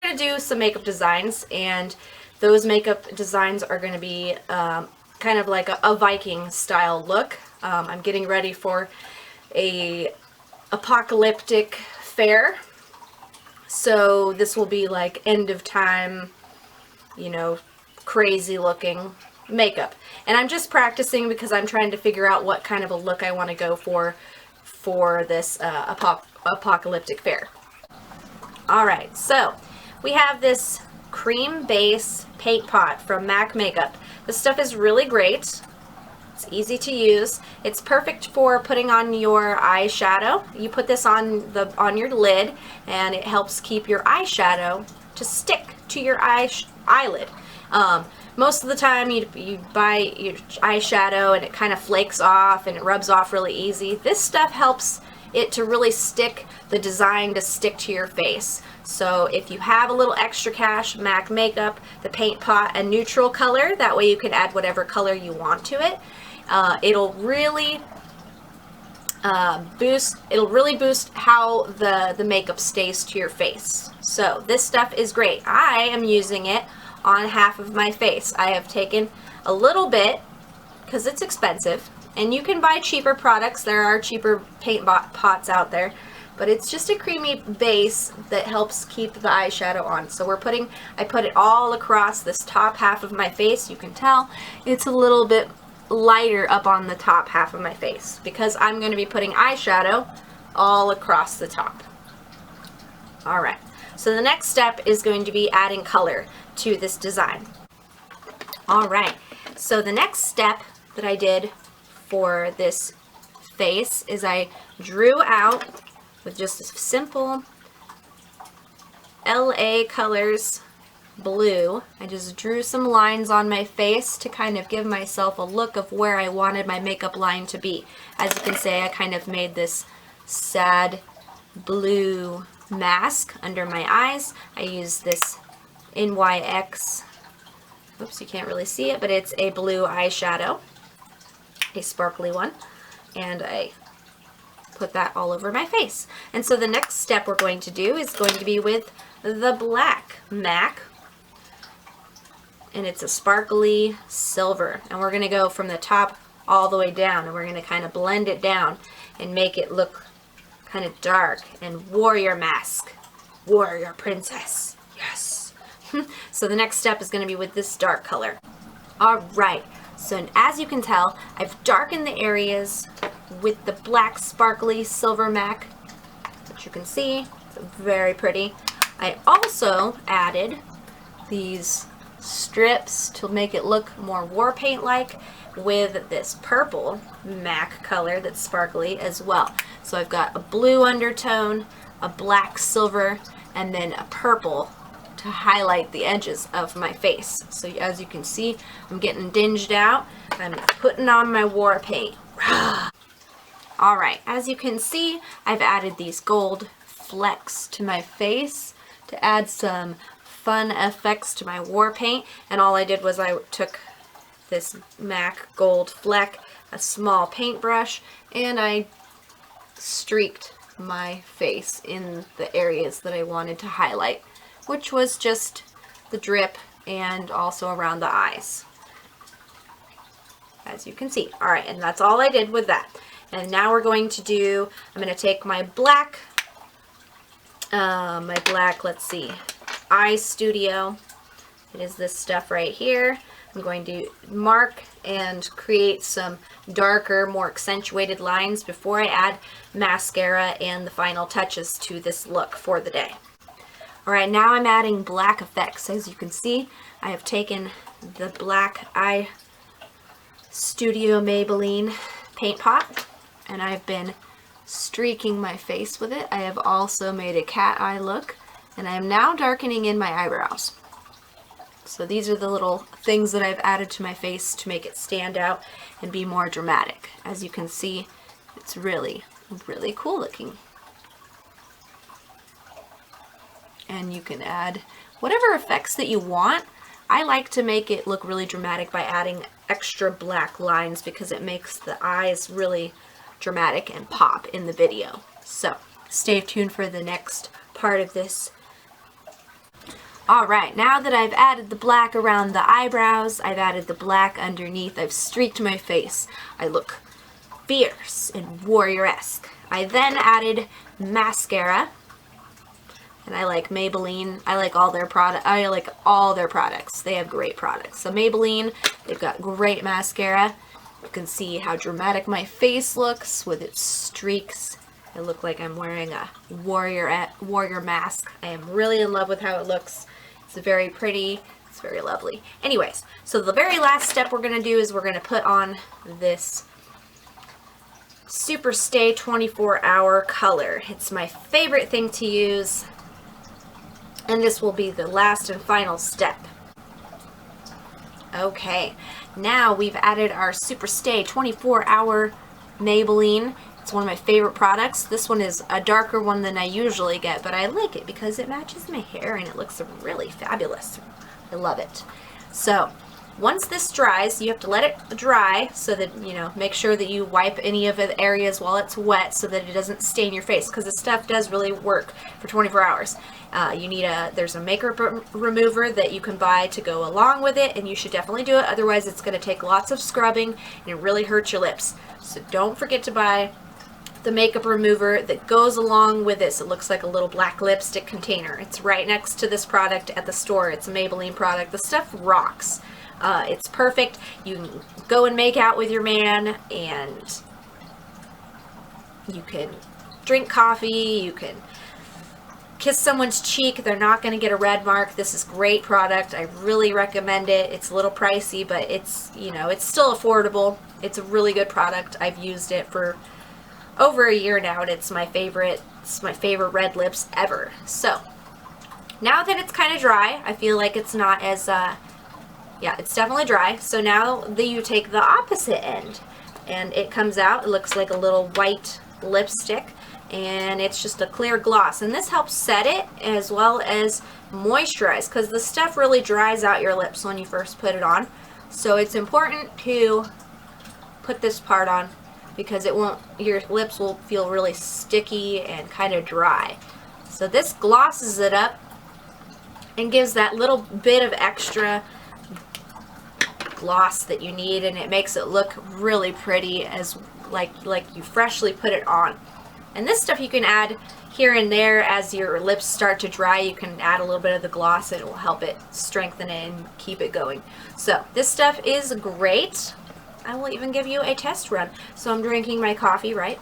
going to do some makeup designs, and those makeup designs are going to be kind of like a Viking style look. I'm getting ready for a apocalyptic fair, so this will be like end of time, you know, crazy looking makeup. And I'm just practicing because I'm trying to figure out what kind of a look I want to go for this apocalyptic fair. Alright, so we have this cream base paint pot from MAC Makeup. This stuff is really great. It's easy to use. It's perfect for putting on your eyeshadow. You put this on your lid, and it helps keep your eyeshadow to stick to your eyelid. Most of the time you buy your eyeshadow and it kind of flakes off and it rubs off really easy. This stuff helps it to really stick, the design to stick to your face. So if you have a little extra cash, MAC Makeup, the paint pot, a neutral color, that way you can add whatever color you want to it. It'll really boost how the makeup stays to your face. So this stuff is great. I am using it on half of my face. I have taken a little bit because it's expensive, and you can buy cheaper products. There are cheaper paint pots out there, but it's just a creamy base that helps keep the eyeshadow on. So I put it all across this top half of my face. You can tell it's a little bit lighter up on the top half of my face because I'm going to be putting eyeshadow all across the top. Alright, so the next step is going to be adding color to this design. Alright, so the next step that I did for this face is I drew out with just a simple LA Colors blue. I just drew some lines on my face to kind of give myself a look of where I wanted my makeup line to be. As you can see, I kind of made this sad blue mask under my eyes. I used this NYX, oops, you can't really see it, but it's a blue eyeshadow, a sparkly one, and I put that all over my face. And so the next step we're going to do is going to be with the black MAC, and it's a sparkly silver, and we're going to go from the top all the way down, and we're going to kind of blend it down and make it look kind of dark and warrior mask, warrior princess, yes. So the next step is going to be with this dark color. Alright, so as you can tell, I've darkened the areas with the black sparkly silver MAC, which you can see, it's very pretty. I also added these strips to make it look more war paint like with this purple MAC color that's sparkly as well. So I've got a blue undertone, a black silver, and then a purple to highlight the edges of my face. So as you can see, I'm getting dinged out. I'm putting on my war paint. Alright, as you can see, I've added these gold flecks to my face to add some fun effects to my war paint. And all I did was I took this MAC gold fleck, a small paintbrush, and I streaked my face in the areas that I wanted to highlight, which was just the drip and also around the eyes, as you can see. Alright, and that's all I did with that. And now we're going to do, I'm going to take my black, let's see, Eye Studio. It is this stuff right here. I'm going to mark and create some darker, more accentuated lines before I add mascara and the final touches to this look for the day. Alright, now I'm adding black effects. As you can see, I have taken the black Eye Studio Maybelline paint pot, and I've been streaking my face with it. I have also made a cat eye look, and I am now darkening in my eyebrows. So these are the little things that I've added to my face to make it stand out and be more dramatic. As you can see, it's really, really cool looking. And you can add whatever effects that you want. I like to make it look really dramatic by adding extra black lines because it makes the eyes really dramatic and pop in the video. So stay tuned for the next part of this. Alright, now that I've added the black around the eyebrows, I've added the black underneath, I've streaked my face, I look fierce and warrior-esque. I then added mascara, and I like Maybelline. I like all their products. They have great products. So Maybelline, they've got great mascara. You can see how dramatic my face looks with its streaks. I look like I'm wearing a warrior mask. I am really in love with how it looks. It's very pretty. It's very lovely. Anyways, so the very last step we're going to do is we're going to put on this Super Stay 24-hour color. It's my favorite thing to use, and this will be the last and final step. Okay, now we've added our Super Stay 24-hour Maybelline. It's one of my favorite products. This one is a darker one than I usually get, but I like it because it matches my hair and it looks really fabulous. I love it. So once this dries, you have to let it dry so that, you know, make sure that you wipe any of the areas while it's wet so that it doesn't stain your face, because the stuff does really work for 24 hours. There's a makeup remover that you can buy to go along with it, and you should definitely do it. Otherwise, it's going to take lots of scrubbing and it really hurts your lips. So don't forget to buy the makeup remover that goes along with this. It looks like a little black lipstick container. It's right next to this product at the store. It's a Maybelline product. The stuff rocks. It's perfect. You can go and make out with your man, and you can drink coffee, you can kiss someone's cheek. They're not going to get a red mark. This is great product. I really recommend it. It's a little pricey, but it's, you know, it's still affordable. It's a really good product. I've used it for over a year now, and it's my favorite. It's my favorite red lips ever. So now that it's kind of dry, I feel like it's not as yeah, it's definitely dry. So now you take the opposite end, and it comes out. It looks like a little white lipstick, and it's just a clear gloss. And this helps set it as well as moisturize, because the stuff really dries out your lips when you first put it on. So it's important to put this part on, because your lips will feel really sticky and kind of dry. So this glosses it up and gives that little bit of extra gloss that you need, and it makes it look really pretty, as like you freshly put it on. And this stuff you can add here and there as your lips start to dry. You can add a little bit of the gloss, and it will help it strengthen it and keep it going. So this stuff is great. I will even give you a test run. So I'm drinking my coffee, right?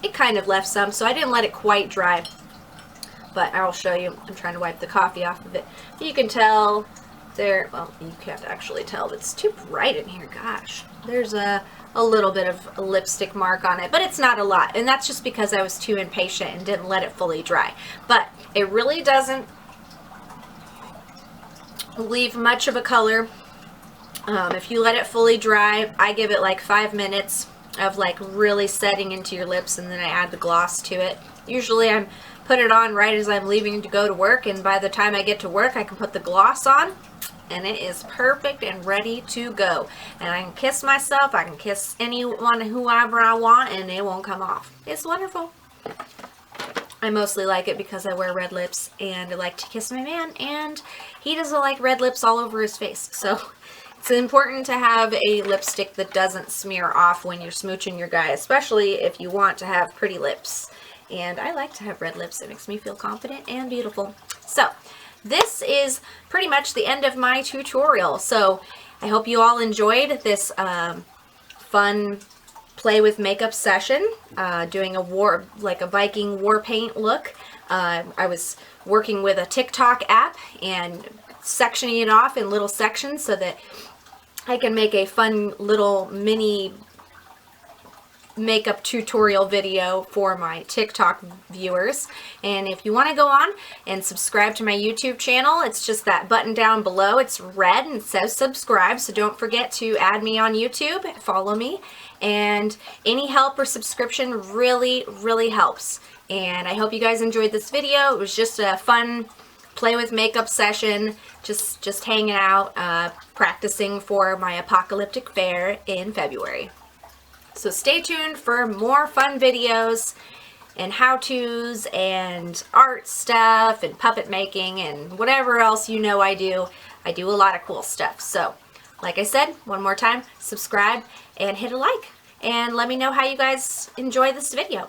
It kind of left some, so I didn't let it quite dry. But I'll show you. I'm trying to wipe the coffee off of it. You can tell there, well, you can't actually tell. It's too bright in here. Gosh. There's a little bit of a lipstick mark on it, but it's not a lot. And that's just because I was too impatient and didn't let it fully dry. But it really doesn't leave much of a color. If you let it fully dry, I give it like 5 minutes of like really setting into your lips, and then I add the gloss to it. Usually I'm put it on right as I'm leaving to go to work, and by the time I get to work I can put the gloss on, and it is perfect and ready to go. And I can kiss myself, I can kiss anyone, whoever I want, and it won't come off. It's wonderful. I mostly like it because I wear red lips, and I like to kiss my man, and he doesn't like red lips all over his face. So it's important to have a lipstick that doesn't smear off when you're smooching your guy, especially if you want to have pretty lips. And I like to have red lips. It makes me feel confident and beautiful. So this is pretty much the end of my tutorial. So I hope you all enjoyed this fun play with makeup session, doing a Viking war paint look. I was working with a TikTok app and sectioning it off in little sections so that I can make a fun little mini makeup tutorial video for my TikTok viewers. And if you want to go on and subscribe to my YouTube channel, it's just that button down below. It's red and it says subscribe, so don't forget to add me on YouTube, follow me, and any help or subscription really helps. And I hope you guys enjoyed this video. It was just a fun play with makeup session, just hanging out, practicing for my Apocalyptic Fair in February. So stay tuned for more fun videos, and how-tos and art stuff and puppet making and whatever else you know I do. I do a lot of cool stuff. So, like I said, one more time, subscribe and hit a like. And let me know how you guys enjoy this video.